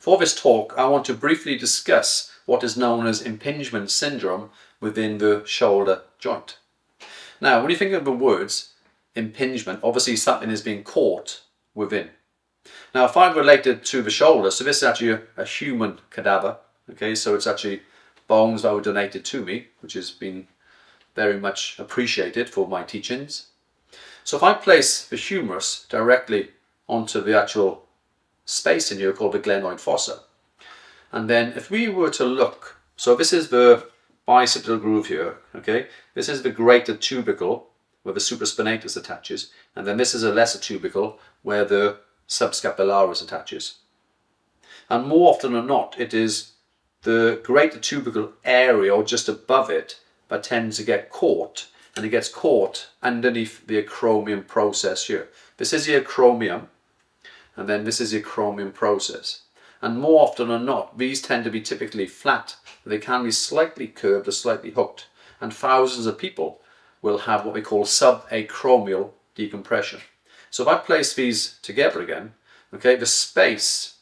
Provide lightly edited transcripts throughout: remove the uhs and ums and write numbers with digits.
For this talk, I want to briefly discuss what is known as impingement syndrome within the shoulder joint. Now, when you think of the words impingement, obviously something is being caught within. Now, if I relate it to the shoulder, so this is actually a human cadaver, okay, so it's actually bones that were donated to me, which has been very much appreciated for my teachings. So if I place the humerus directly onto the actual space in here called the glenoid fossa, and then if we were to look, so this is the bicipital groove here, okay, this is the greater tubercle where the supraspinatus attaches, and then this is a lesser tubercle where the subscapularis attaches. And more often than not, it is the greater tubercle area or just above it that tends to get caught, and it gets caught underneath the acromion process here. This is the acromion, and then this is the acromion process. And more often than not, these tend to be typically flat. They can be slightly curved or slightly hooked, and thousands of people will have what we call subacromial decompression. So if I place these together again, okay, the space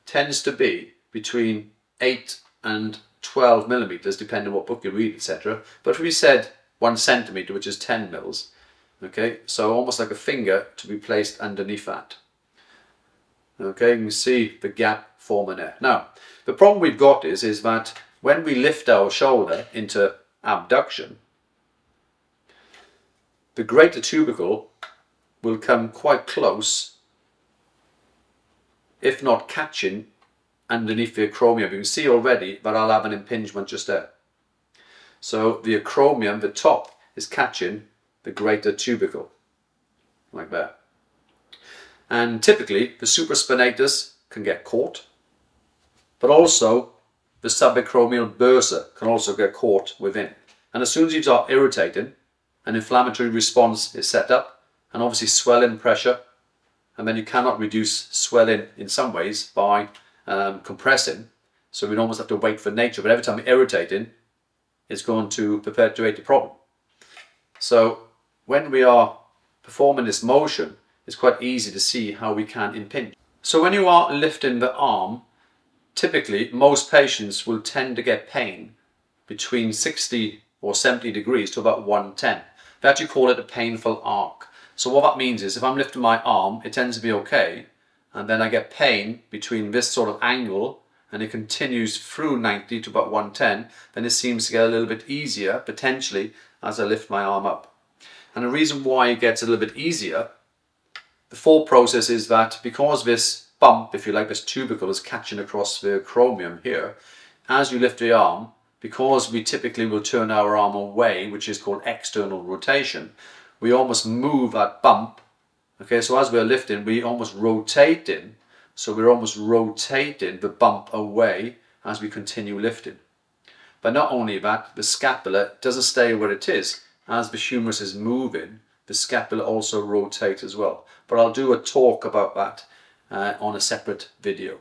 tends to be between 8 and 12 millimeters, depending on what book you read, etc. But if we said 1 centimeter, which is 10 mils, okay, so almost like a finger to be placed underneath that. Okay, you can see the gap forming there. Now, the problem we've got is that when we lift our shoulder into abduction, the greater tubercle will come quite close, if not catching, underneath the acromion. You can see already that I'll have an impingement just there. So the acromion, the top, is catching the greater tubercle, like that. And typically the supraspinatus can get caught, but also the subacromial bursa can also get caught within. And as soon as you start irritating, an inflammatory response is set up, and obviously swelling pressure, and then you cannot reduce swelling in some ways by compressing, so we'd almost have to wait for nature, but every time you're irritating, it's going to perpetuate the problem. So when we are performing this motion, it's quite easy to see how we can impinge. So when you are lifting the arm, typically most patients will tend to get pain between 60 or 70 degrees to about 110. They actually call it a painful arc. So what that means is if I'm lifting my arm, it tends to be okay, and then I get pain between this sort of angle, and it continues through 90 to about 110, then it seems to get a little bit easier, potentially, as I lift my arm up. And the reason why it gets a little bit easier, the thought process is that because this bump, if you like, this tubercle is catching across the acromion here, as you lift the arm, because we typically will turn our arm away, which is called external rotation, we almost move that bump. Okay, so as we're lifting, we almost rotating. So we're almost rotating the bump away as we continue lifting. But not only that, the scapula doesn't stay where it is. As the humerus is moving, the scapula also rotates as well. But I'll do a talk about that on a separate video.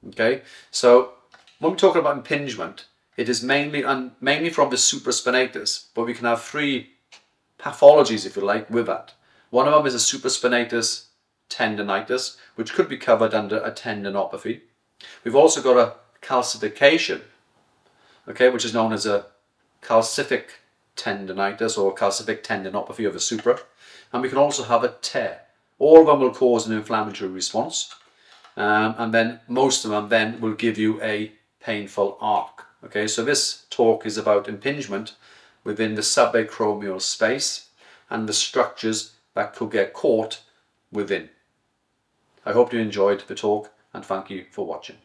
Okay, so when we're talking about impingement, it is mainly from the supraspinatus, but we can have 3 pathologies, if you like, with that. One of them is a supraspinatus tendinitis, which could be covered under a tendinopathy. We've also got a calcification, okay, which is known as a calcific tendinitis or calcific tendinopathy of the supra. And we can also have a tear. All of them will cause an inflammatory response, and then most of them then will give you a painful arc. Okay, so this talk is about impingement within the subacromial space and the structures that could get caught within. I hope you enjoyed the talk, and thank you for watching.